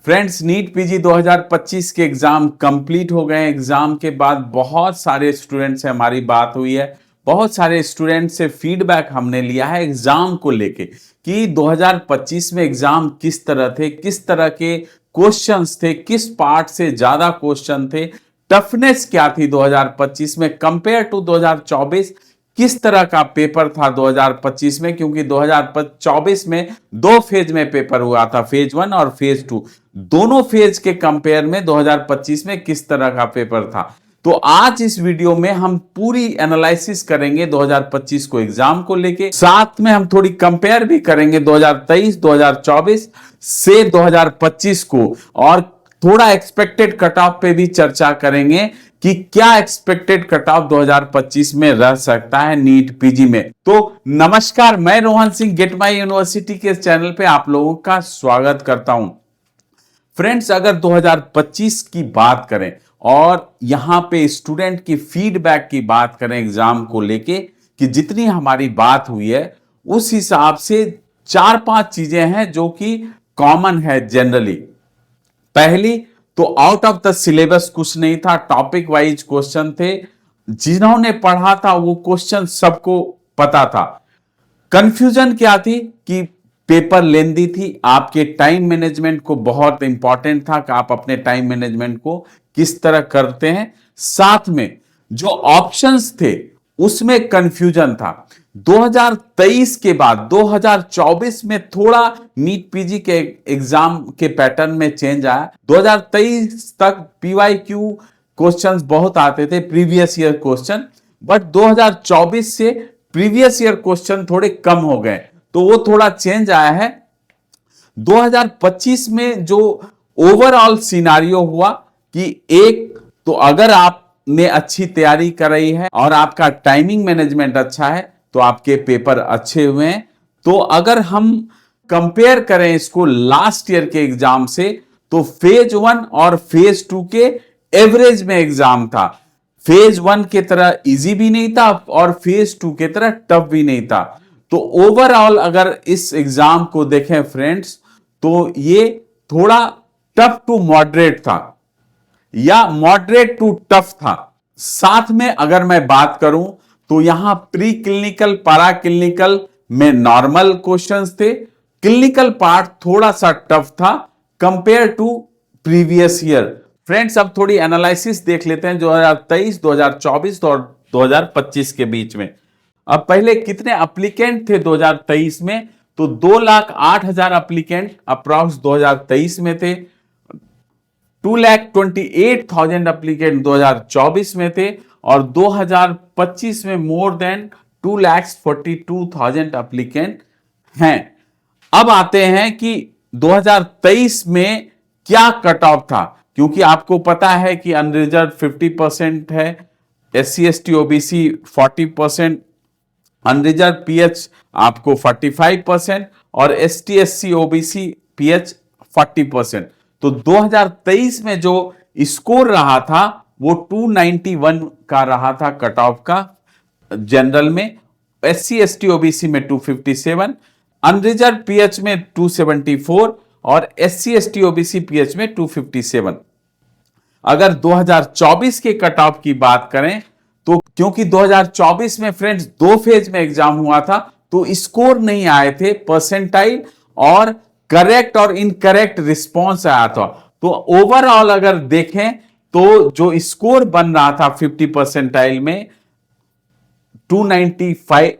Friends, NEET PG 2025 के exam complete हो गए। एग्जाम के बाद बहुत सारे स्टूडेंट से हमारी बात हुई है, बहुत सारे स्टूडेंट से फीडबैक हमने लिया है एग्जाम को लेके कि 2025 में एग्जाम किस तरह थे, किस तरह के क्वेश्चंस थे, किस पार्ट से ज्यादा क्वेश्चन थे, टफनेस क्या थी 2025 में कंपेयर टू 2024, किस तरह का पेपर था 2025 में, क्योंकि 2024 में दो फेज में पेपर हुआ था, फेज 1 और फेज 2। दोनों फेज के कंपेयर में 2025 में किस तरह का पेपर था। तो आज इस वीडियो में हम पूरी एनालिसिस करेंगे 2025 को एग्जाम को लेके, साथ में हम थोड़ी कंपेयर भी करेंगे 2023 2024 से 2025 को, और थोड़ा एक्सपेक्टेड कट ऑफ पे भी चर्चा करेंगे कि क्या एक्सपेक्टेड कट ऑफ 2025 में रह सकता है नीट पीजी में। तो नमस्कार, मैं Rohan Singh get my university के चैनल पे आप लोगों का स्वागत करता हूं। फ्रेंड्स, अगर 2025 की बात करें और यहां पे स्टूडेंट की फीडबैक की बात करें एग्जाम को लेके कि जितनी हमारी बात हुई है उस हिसाब से 4-5 चीजें हैं जो कि कॉमन है जनरली। पहली तो आउट ऑफ द सिलेबस कुछ नहीं था, टॉपिक वाइज क्वेश्चन थे, जिन्होंने पढ़ा था वो क्वेश्चन सबको पता था। कंफ्यूजन क्या थी कि पेपर लेंदी थी, आपके टाइम मैनेजमेंट को बहुत इंपॉर्टेंट था कि आप अपने टाइम मैनेजमेंट को किस तरह करते हैं। साथ में जो ऑप्शंस थे उसमें कंफ्यूजन था। 2023 के बाद 2024 में थोड़ा नीट पीजी के एग्जाम के पैटर्न में चेंज आया। 2023 तक पीवाईक्यू क्वेश्चंस बहुत आते थे, प्रीवियस ईयर क्वेश्चन, बट 2024 से प्रीवियस ईयर क्वेश्चन थोड़े कम हो गए, तो वो थोड़ा चेंज आया है। 2025 में जो ओवरऑल सिनारियो हुआ कि एक तो अगर आपने अच्छी तैयारी कर रही है और आपका टाइमिंग मैनेजमेंट अच्छा है तो आपके पेपर अच्छे हुए हैं। तो अगर हम कंपेयर करें इसको लास्ट ईयर के एग्जाम से तो फेज 1 और फेज 2 के एवरेज में एग्जाम था। फेज 1 के तरह इजी भी नहीं था और फेज 2 के तरह टफ भी नहीं था। तो ओवरऑल अगर इस एग्जाम को देखें फ्रेंड्स तो ये थोड़ा टफ टू मॉडरेट था या मॉडरेट टू टफ था। साथ में अगर मैं बात करूं तो यहां प्री क्लिनिकल पैरा क्लिनिकल में नॉर्मल क्वेश्चंस थे, क्लिनिकल पार्ट थोड़ा सा टफ था compare to previous year. Friends, अब थोड़ी एनालिसिस देख लेते हैं 2023 2024 और 2025 के बीच में। अब पहले कितने एप्लीकेंट थे 2023 में, तो 2,08,000 एप्लीकेंट अप्रॉक्स 2023 में थे। 2,28,000 एप्लीकेंट 2024 में थे और 2025 में मोर देन 2,42,000 एप्लीकेंट हैं। अब आते हैं कि 2023 में क्या कट ऑफ था, क्योंकि आपको पता है कि अनरिजर्व 50% है, SC ST OBC 40%, unreserved PH आपको 45% और ST SC OBC PH 40%। तो 2023 में जो स्कोर रहा था वो 291 का रहा था कट ऑफ का जनरल में, SC ST OBC में 257, अनरिजर्व PH में 274 और SC ST OBC PH में 257। अगर 2024 के कट ऑफ की बात करें तो क्योंकि 2024 में फ्रेंड्स दो फेज में एग्जाम हुआ था तो स्कोर नहीं आए थे, परसेंटाइल और करेक्ट और इनकरेक्ट रिस्पॉन्स आया था। तो ओवरऑल अगर देखें तो जो स्कोर बन रहा था 50 परसेंटाइल में 295,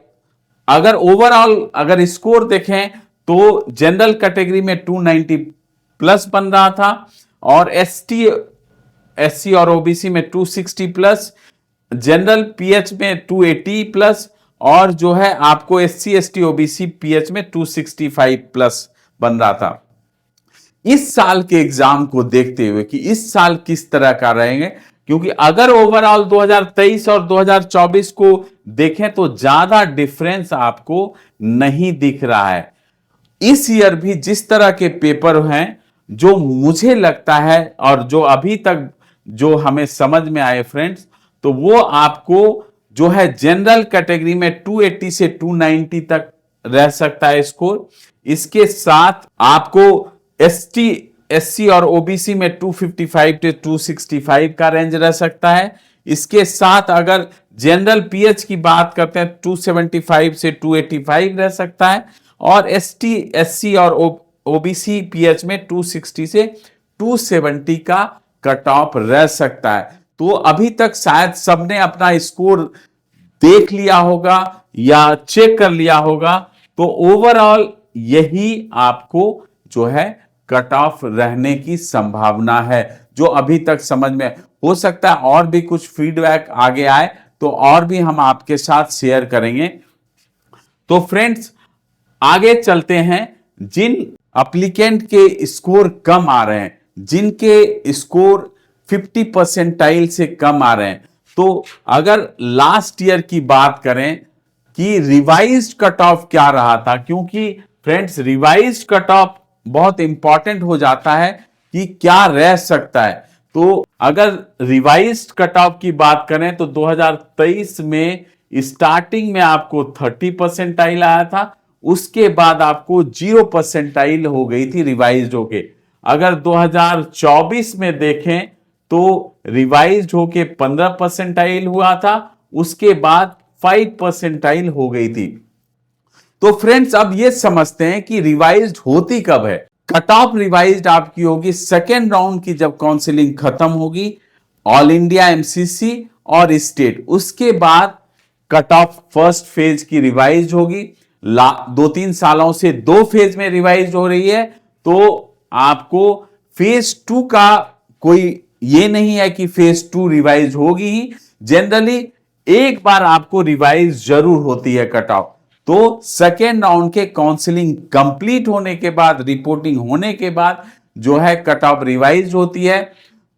अगर ओवरऑल अगर स्कोर देखें तो जनरल कैटेगरी में 290 प्लस बन रहा था और ST SC और OBC में 260 प्लस, जनरल PH में 280 प्लस और जो है आपको SC ST OBC PH में 265 प्लस बन रहा था। इस साल के एग्जाम को देखते हुए कि इस साल किस तरह का रहेंगे, क्योंकि अगर ओवरऑल 2023 और 2024 को देखें तो ज्यादा डिफरेंस आपको नहीं दिख रहा है। इस ईयर भी जिस तरह के पेपर हैं जो मुझे लगता है और जो अभी तक जो हमें समझ में आए फ्रेंड्स, तो वो आपको जो है जनरल कैटेगरी में 280 से 290 तक रह सकता है स्कोर। इसके साथ आपको ST एससी और ओबीसी में 255 से 265 का रेंज रह सकता है। इसके साथ अगर जनरल पीएच की बात करते हैं 275 से 285 रह सकता है, और एसटी एससी और ओबीसी पीएच में 260 से 270 का कट ऑफ रह सकता है। तो अभी तक शायद सबने अपना स्कोर देख लिया होगा या चेक कर लिया होगा, तो ओवरऑल यही आपको जो है कट ऑफ रहने की संभावना है, जो अभी तक समझ में। हो सकता है और भी कुछ फीडबैक आगे आए तो और भी हम आपके साथ शेयर करेंगे। तो फ्रेंड्स आगे चलते हैं। जिन एप्लीकेंट के स्कोर कम आ रहे हैं, जिनके स्कोर 50 परसेंटाइल से कम आ रहे हैं, तो अगर लास्ट ईयर की बात करें कि रिवाइज्ड कट ऑफ क्या रहा था, क्योंकि फ्रेंड्स रिवाइज्ड कट ऑफ बहुत इंपॉर्टेंट हो जाता है कि क्या रह सकता है। तो अगर रिवाइज्ड कट ऑफ की बात करें तो 2023 में स्टार्टिंग में आपको 30 परसेंटाइल आया था, उसके बाद आपको 0 परसेंटाइल हो गई थी रिवाइज्ड होके। अगर 2024 में देखें तो रिवाइज्ड होके 15 परसेंटाइल हुआ था, उसके बाद 5 परसेंटाइल हो गई थी। तो फ्रेंड्स अब ये समझते हैं कि रिवाइज्ड होती कब है। कट ऑफ रिवाइज्ड आपकी होगी सेकेंड राउंड की, जब काउंसलिंग खत्म होगी, ऑल इंडिया एमसीसी और स्टेट। उसके बाद कट ऑफ फर्स्ट फेज की रिवाइज्ड होगी। 2-3 सालों से 2 फेज में रिवाइज्ड हो रही है, तो आपको फेज 2 का कोई ये नहीं है कि फेज 2 रिवाइज होगी ही। जनरली एक बार आपको रिवाइज जरूर होती है कट ऑफ। तो सेकेंड राउंड के काउंसलिंग कंप्लीट होने के बाद, रिपोर्टिंग होने के बाद जो है कट ऑफ रिवाइज होती है।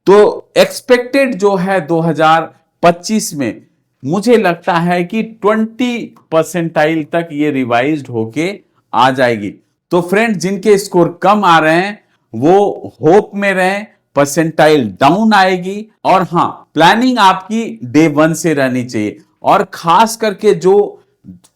तो एक्सपेक्टेड जो है 2025 में मुझे लगता है कि 20 परसेंटाइल तक ये रिवाइज्ड होके आ जाएगी। तो फ्रेंड जिनके स्कोर कम आ रहे हैं वो होप में रहें, परसेंटाइल डाउन आएगी। और हां, प्लानिंग आपकी डे 1 से रहनी चाहिए, और खास करके जो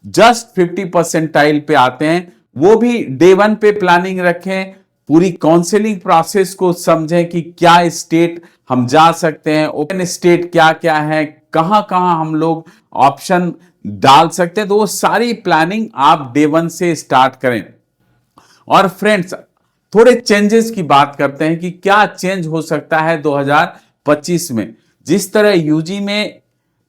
जस्ट 50 परसेंटाइल पे आते हैं वो भी डे 1 पे प्लानिंग रखें। पूरी काउंसलिंग प्रोसेस को समझें कि क्या स्टेट हम जा सकते हैं, ओपन स्टेट क्या क्या है, कहां कहां हम लोग ऑप्शन डाल सकते हैं। तो वो सारी प्लानिंग आप डे 1 से स्टार्ट करें। और फ्रेंड्स थोड़े चेंजेस की बात करते हैं कि क्या चेंज हो सकता है 2025 में। जिस तरह यूजी में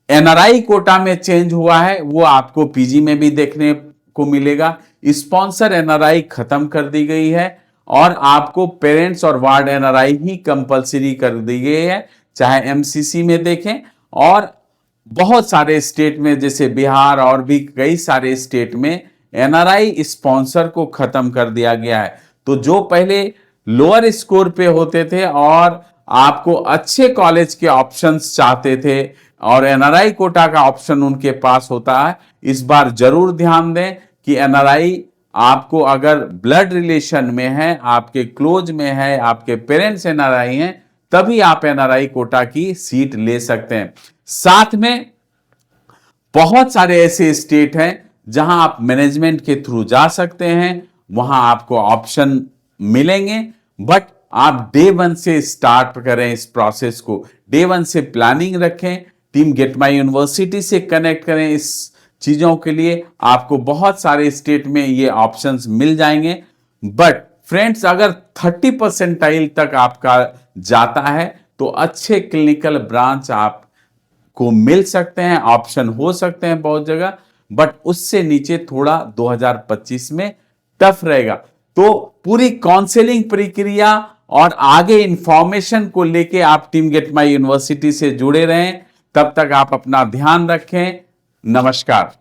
एनआरआई कोटा में चेंज हुआ है, वो आपको पीजी में भी देखने को मिलेगा। स्पॉन्सर एनआरआई खत्म कर दी गई है, और आपको पेरेंट्स और वार्ड एनआरआई ही कंपलसरी कर दी गई है, चाहे एमसीसी में देखें। और बहुत सारे स्टेट में जैसे बिहार और भी कई सारे स्टेट में एनआरआई स्पॉन्सर को खत्म कर दिया गया है। तो जो पहले लोअर स्कोर पे होते थे और आपको अच्छे कॉलेज के ऑप्शंस चाहते थे और एनआरआई कोटा का ऑप्शन उनके पास होता है, इस बार जरूर ध्यान दें कि एनआरआई आपको अगर ब्लड रिलेशन में है, आपके क्लोज में है, आपके पेरेंट्स एनआरआई हैं, तभी आप एनआरआई कोटा की सीट ले सकते हैं। साथ में बहुत सारे ऐसे स्टेट हैं जहां आप मैनेजमेंट के थ्रू जा सकते हैं, वहां आपको ऑप्शन मिलेंगे। बट आप डे 1 से स्टार्ट करें इस प्रोसेस को, डे 1 से प्लानिंग रखें, टीम गेट माई यूनिवर्सिटी से कनेक्ट करें। इस चीजों के लिए आपको बहुत सारे स्टेट में ये ऑप्शंस मिल जाएंगे। बट फ्रेंड्स अगर 30 परसेंटाइल तक आपका जाता है तो अच्छे क्लिनिकल ब्रांच आपको मिल सकते हैं, ऑप्शन हो सकते हैं बहुत जगह। बट उससे नीचे थोड़ा 2025 में टफ रहेगा। तो पूरी काउंसलिंग प्रक्रिया और आगे इंफॉर्मेशन को लेके आप टीम गेट माई यूनिवर्सिटी से जुड़े रहें। तब तक आप अपना ध्यान रखें। नमस्कार।